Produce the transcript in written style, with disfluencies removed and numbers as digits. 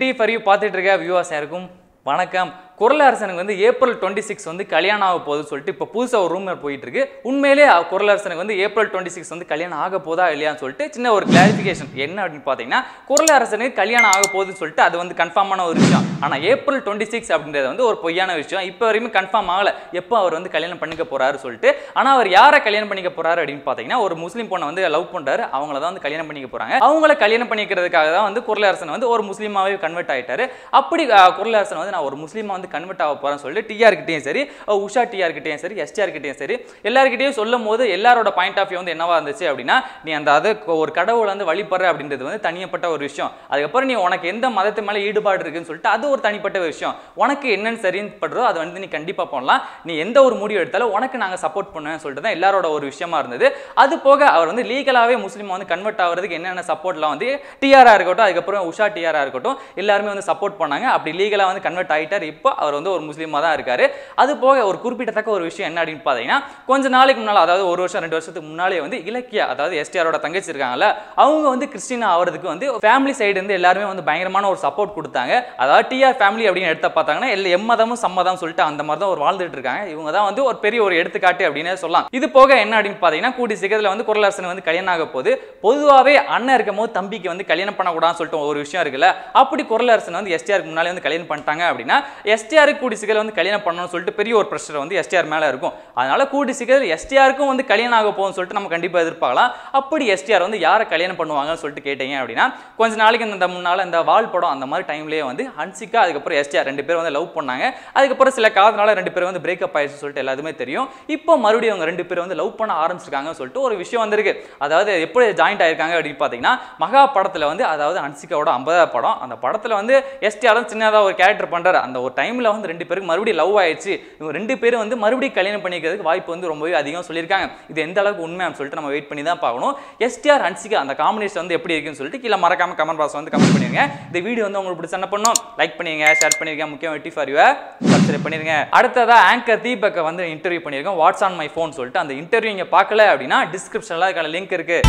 D for you பார்த்துட்டு இருக்க viewers யாருக்கும் வணக்கம். குரல் அரசனுக்கு வந்து ஏப்ரல் 26 வந்து கல்யாணம் ஆக போகுதுன்னு சொல்லிட்டு இப்போ புதுசாக ஒரு ரூமர் போயிட்டு இருக்கு. உண்மையிலே குரல் அரசனுக்கு வந்து ஏப்ரல் 26 வந்து கல்யாணம் ஆக போதா இல்லையான்னு சொல்லிட்டு சின்ன ஒரு கிளாரிஃபிகேஷன் என்ன அப்படின்னு பார்த்தீங்கன்னா, குரல் அரசனுக்கு கல்யாணம் ஆக போகுதுன்னு சொல்லிட்டு அது வந்து கன்ஃபார்மான ஒரு விஷயம். ஆனால் ஏப்ரல் 26 அப்படின்றது வந்து ஒரு பொய்யான விஷயம். இப்போ வரையுமே கன்ஃபார்ம் ஆகலை எப்போ அவர் வந்து கல்யாணம் பண்ணிக்க போறாரு சொல்லிட்டு. ஆனால் அவர் யாரை கல்யாணம் பண்ணிக்க போறாரு அப்படின்னு பார்த்தீங்கன்னா, ஒரு முஸ்லீம் பொண்ணை வந்து லவ் பண்றாரு. அவங்கள தான் வந்து கல்யாணம் பண்ணிக்க போறாங்க. அவங்கள கல்யாணம் பண்ணிக்கிறதுக்காக தான் வந்து குரல் அரசன் வந்து ஒரு முஸ்லீமாவே கன்வெர்ட் ஆயிட்டாரு. அப்படி குரல் அரசன் வந்து நான் ஒரு முஸ்லீமா வந்து கன்வெர்ட் ஆக போறேன்னு சொல்லிட்டு டிஆர் கிட்டேயும் சரி, உஷா டிஆர் கிட்டேயும் சரி, எஸ்டிஆர் கிட்டேயும் சரி, எல்லாருக்கிட்டையும் சொல்லும் போது எல்லாரோட பாயிண்ட் ஆஃப் வியூ வந்து என்னவா இருந்துச்சு அப்படின்னா, நீ அந்த அது ஒரு கடவுளை வந்து வழிபடுற அப்படின்றது வந்து தனிப்பட்ட ஒரு விஷயம். அதுக்கப்புறம் நீ உனக்கு எந்த மதத்து மேலே ஈடுபாடு இருக்குன்னு சொல்லிட்டு அது ஒரு தனிப்பட்ட விஷயம். உனக்கு என்னன்னு சரின்னு படுறோ அது வந்து நீ கண்டிப்பாக பண்ணலாம். நீ எந்த ஒரு முடிவு எடுத்தாலும் உனக்கு நாங்கள் சப்போர்ட் பண்ணுவேன்னு சொல்லிட்டு தான் எல்லாரோட ஒரு விஷயமா இருந்தது. அது போக அவர் வந்து லீகலாகவே முஸ்லீம் வந்து கன்வெர்ட் ஆகிறதுக்கு என்னென்ன சப்போர்ட்லாம் வந்து டிஆரா இருக்கட்டும், அதுக்கப்புறம் உஷா டிஆரா இருக்கட்டும், எல்லாருமே வந்து சப்போர்ட் பண்ணாங்க. அப்படி லீகலாக வந்து கன்வெர்ட் ஆகிட்டார். இப்போ அவர் வந்து ஒரு முஸ்லீமாக தான் இருக்காரு. அது போக ஒரு குறிப்பிடத்தக்க ஒரு விஷயம் என்ன அப்படின்னு பார்த்தீங்கன்னா, கொஞ்ச நாளைக்கு முன்னால், அதாவது ஒரு வருஷம் 2 வருஷத்துக்கு முன்னாலே வந்து இலக்கியா, அதாவது எஸ்டிஆரோட தங்கச்சி இருக்காங்கல்ல, அவங்க வந்து கிறிஸ்டினா ஆகிறதுக்கு வந்து ஃபேமிலி சைடு இருந்து எல்லாருமே வந்து பயங்கரமான ஒரு சப்போர்ட் கொடுத்தாங்க. அதாவது டிஆர் ஃபேமிலி அப்படின்னு எடுத்து பார்த்தாங்கன்னா எம்மதமும் சம்மதம் சொல்லிட்டு அந்த மாதிரி தான் ஒரு வாழ்ந்துட்டு இருக்காங்க. இவங்க தான் வந்து ஒரு பெரிய ஒரு எடுத்துக்காட்டு அப்படின்னு சொல்லலாம். இது போக என்ன அப்படின்னு பார்த்தீங்கன்னா, கூடி சீக்கிரத்தில் வந்து குரல் அரசன் வந்து கல்யாணம் ஆக போது. பொதுவாகவே அண்ணன் இருக்கும் போது தம்பிக்கு வந்து கல்யாணம் பண்ணக்கூடாதுன்னு சொல்லிட்டு ஒரு விஷயம் இருக்குல்ல, அப்படி குரல் அரசன் வந்து எஸ்டிஆருக்கு முன்னாலே வந்து கல்யாணம் பண்ணிட்டாங்க அப்படின்னா, எஸ்டிஆருக்கு கூடி சீக்கிரம் வந்து கல்யாணம் பண்ணணும்னு சொல்லிட்டு பெரிய ஒரு பிரஷர் வந்து எஸ்டிஆர் மேலே இருக்கும். அதனால கூடி சீக்கிரம் எஸ்டிஆருக்கும் வந்து கல்யாணம் ஆக போகும்னு சொல்லிட்டு நம்ம கண்டிப்பாக எதிர்பார்க்கலாம். அப்படி எஸ்டிஆர் வந்து யாரை கல்யாணம் பண்ணுவாங்கன்னு சொல்லிட்டு கேட்டீங்க அப்படின்னா, கொஞ்ச நாளைக்கு இந்த முன்னால் இந்த வால் படம் அந்த மாதிரி டைம்லேயே வந்து ஹன்சிகா அதுக்கப்புறம் எஸ்டிஆர் 2 பேரும் வந்து லவ் பண்ணாங்க. அதுக்கப்புறம் சில காரணத்தால 2 பேரும் வந்து பிரேக்கப் ஆயிடுச்சு சொல்லிட்டு எல்லாருமே தெரியும். இப்போ மறுபடியும் அவங்க 2 பேரும் வந்து லவ் பண்ண ஆரம்பிச்சிருக்காங்கன்னு சொல்லிட்டு ஒரு விஷயம் வந்திருக்கு. அதாவது எப்படி ஜாயிண்ட் ஆயிருக்காங்க அப்படின்னு பார்த்தீங்கன்னா, மகா படத்தில் வந்து, அதாவது ஹன்சிகாவோட 50வது படம், அந்த படத்தில் வந்து எஸ்டிஆர் வந்து சின்னதாக ஒரு கேரக்டர் பண்ணுறாரு. அந்த ஒரு டைமில் வந்து 2 பேருக்கு மறுபடியும் லவ் ஆயிடுச்சு. இவங்க 2 பேரும் வந்து மறுபடியும் கல்யாணம் பண்ணிக்கிறதுக்கு வாய்ப்பு வந்து ரொம்பவே அதிகம் சொல்லியிருக்காங்க. இது எந்த அளவுக்கு உண்மைன்னு சொல்லிட்டு நம்ம வெயிட் பண்ணி தான் பார்க்கணும். எஸ்டிஆர் ஹன்சிகா அந்த காம்பினேஷன் வந்து எப்படி இருக்குன்னு சொல்லிட்டு கீழே மறக்காம கமெண்ட் பாக்ஸ் வந்து கமெண்ட் பண்ணிருங்க. இந்த வீடியோ வந்து உங்களுக்கு பிடிச்ச என்ன பண்ணணும், லைக் பண்ணிருங்க, ஷேர் பண்ணிருங்க, முக்கியமாக டி ஃபார் யூ சப்ஸ்கிரைப் பண்ணிருங்க. அடுத்ததா ஆங்கர் தீபக்க வந்து இன்டர்வியூ பண்ணியிருக்கோம், வாட்ஸ் ஆன் மை ஃபோன் சொல்லிட்டு. அந்த இன்டர்வியூ நீங்க பார்க்கல அப்படின்னா டிஸ்கிரிப்ஷன்ல அதுக்கான லிங்க் இருக்கு.